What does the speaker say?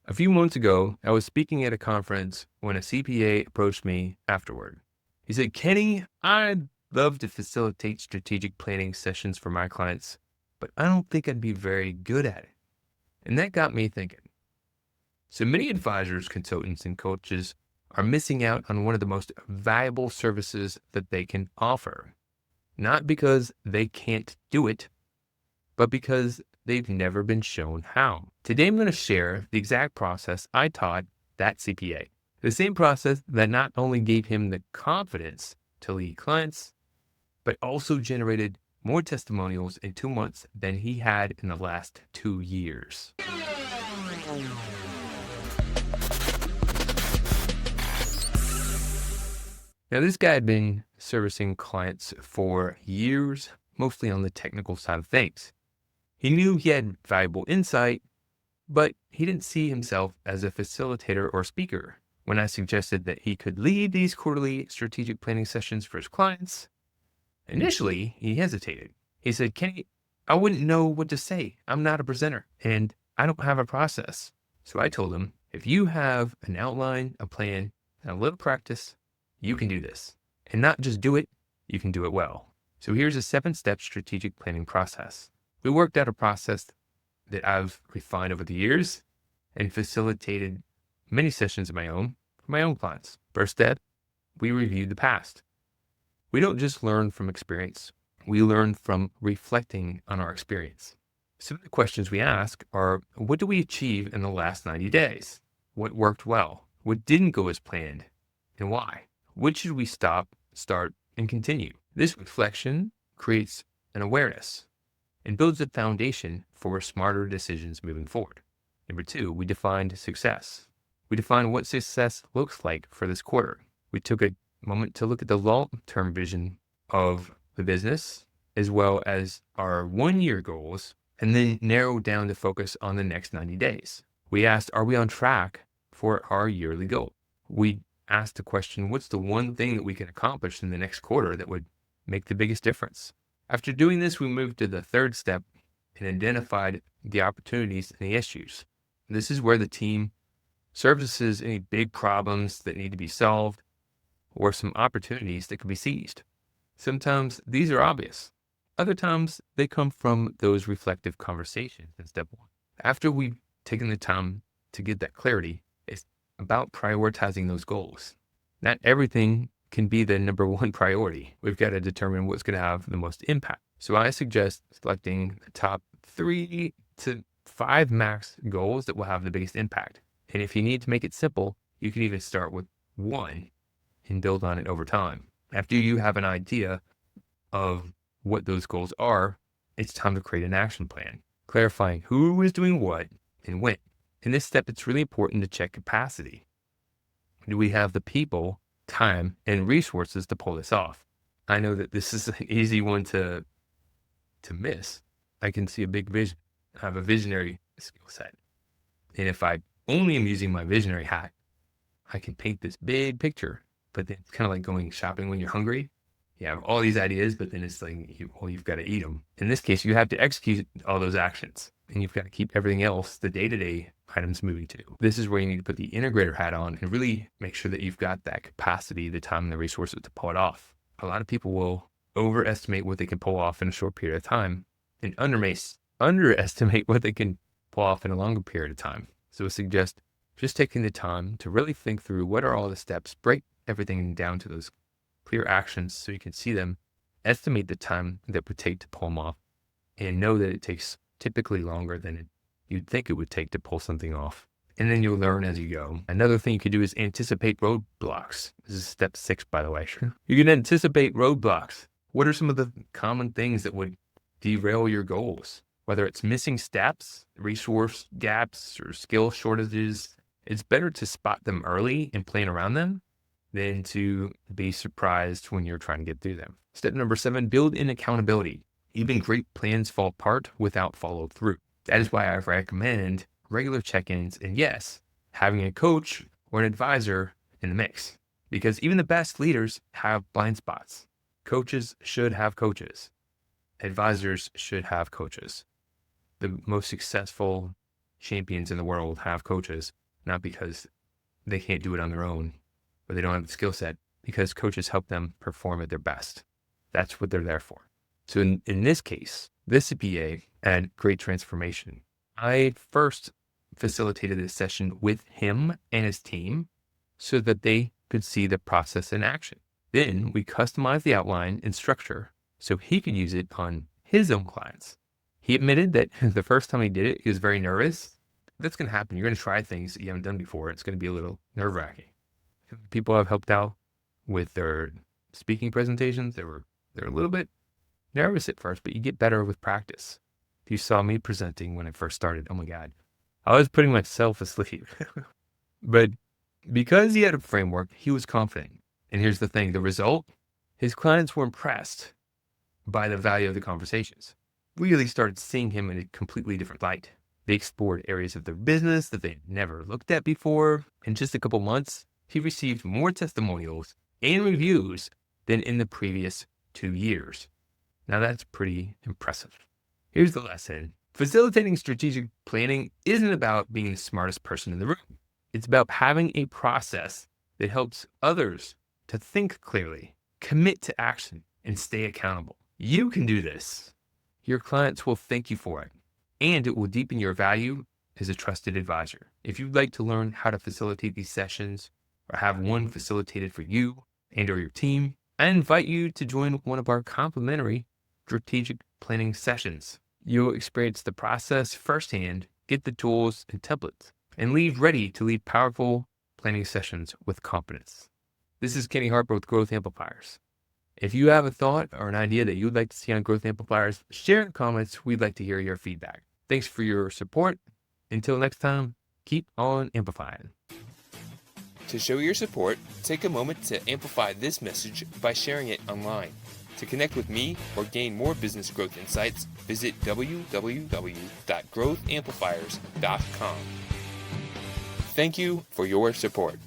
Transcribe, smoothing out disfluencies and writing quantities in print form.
A few months ago, I was speaking at a conference when a CPA approached me afterward. He said, Kenny, I'd love to facilitate strategic planning sessions for my clients, but I don't think I'd be very good at it. And that got me thinking. So many advisors, consultants, and coaches are missing out on one of the most valuable services that they can offer, not because they can't do it, but because they've never been shown how. Today, I'm going to share the exact process I taught that CPA. The same process that not only gave him the confidence to lead clients, but also generated more testimonials in 2 months than he had in the last 2 years. Now, this guy had been servicing clients for years, mostly on the technical side of things. He knew he had valuable insight, but he didn't see himself as a facilitator or speaker. When I suggested that he could lead these quarterly strategic planning sessions for his clients, initially he hesitated. He said, Kenny, I wouldn't know what to say. I'm not a presenter and I don't have a process. So I told him, if you have an outline, a plan, and a little practice, you can do this. And not just do it, you can do it well. So here's a 7-step strategic planning process. We worked out a process that I've refined over the years and facilitated many sessions of my own for my own clients. First step, we reviewed the past. We don't just learn from experience. We learn from reflecting on our experience. Some of the questions we ask are, what do we achieve in the last 90 days? What worked well? What didn't go as planned? And why? What should we stop, start, and continue? This reflection creates an awareness and builds a foundation for smarter decisions moving forward. Number 2, we defined success. We defined what success looks like for this quarter. We took a moment to look at the long-term vision of the business, as well as our 1-year goals, and then narrowed down to focus on the next 90 days. We asked, are we on track for our yearly goal? We asked the question, what's the one thing that we can accomplish in the next quarter that would make the biggest difference? After doing this, we moved to the 3rd step and identified the opportunities and the issues. This is where the team surfaces any big problems that need to be solved or some opportunities that can be seized. Sometimes these are obvious. Other times they come from those reflective conversations in step 1. After we've taken the time to get that clarity, it's about prioritizing those goals. Not everything can be the number 1 priority. We've got to determine what's going to have the most impact. So I suggest selecting the top 3 to 5 max goals that will have the biggest impact. And if you need to make it simple, you can even start with 1 and build on it over time. After you have an idea of what those goals are, it's time to create an action plan, clarifying who is doing what and when. In this step, it's really important to check capacity. Do we have the people, time, and resources to pull this off? I know that this is an easy one to miss. I can see a big vision. I have a visionary skill set. And if I only am using my visionary hat, I can paint this big picture. But then it's kind of like going shopping when you're hungry. You have all these ideas, but then it's like, you've got to eat them. In this case, you have to execute all those actions. And you've got to keep everything else, the day-to-day items, moving too. This is where you need to put the integrator hat on and really make sure that you've got that capacity, the time, and the resources to pull it off. A lot of people will overestimate what they can pull off in a short period of time and underestimate what they can pull off in a longer period of time. So I suggest just taking the time to really think through what are all the steps, break everything down to those clear actions so you can see them, estimate the time that would take to pull them off, and know that it takes typically longer than you'd think it would take to pull something off. And then you'll learn as you go. Another thing you could do is anticipate roadblocks. This is step 6, by the way. You can anticipate roadblocks. What are some of the common things that would derail your goals? Whether it's missing steps, resource gaps, or skill shortages, it's better to spot them early and plan around them than to be surprised when you're trying to get through them. Step number 7, build in accountability. Even great plans fall apart without follow through. That is why I recommend regular check-ins and, yes, having a coach or an advisor in the mix. Because even the best leaders have blind spots. Coaches should have coaches. Advisors should have coaches. The most successful champions in the world have coaches, not because they can't do it on their own or they don't have the skill set, because coaches help them perform at their best. That's what they're there for. So in this case, this CPA had great transformation. I first facilitated this session with him and his team so that they could see the process in action. Then we customized the outline and structure so he could use it on his own clients. He admitted that the first time he did it, he was very nervous. That's going to happen. You're going to try things that you haven't done before. It's going to be a little nerve-wracking. People I've helped out with their speaking presentations, they're a little bit nervous at first, but you get better with practice. If you saw me presenting when I first started, oh my God, I was putting myself asleep. But because he had a framework, he was confident. And here's the thing, the result, his clients were impressed by the value of the conversations. Really started seeing him in a completely different light. They explored areas of their business that they had never looked at before. In just a couple months, he received more testimonials and reviews than in the previous 2 years. Now that's pretty impressive. Here's the lesson. Facilitating strategic planning isn't about being the smartest person in the room. It's about having a process that helps others to think clearly, commit to action, and stay accountable. You can do this. Your clients will thank you for it, and it will deepen your value as a trusted advisor. If you'd like to learn how to facilitate these sessions or have one facilitated for you and or your team, I invite you to join one of our complimentary strategic planning sessions. You'll experience the process firsthand, get the tools and templates, and leave ready to lead powerful planning sessions with confidence. This is Kenny Harper with Growth Amplifiers. If you have a thought or an idea that you'd like to see on Growth Amplifiers, share in the comments. We'd like to hear your feedback. Thanks for your support. Until next time, keep on amplifying. To show your support, take a moment to amplify this message by sharing it online. To connect with me or gain more business growth insights, visit www.growthamplifiers.com. Thank you for your support.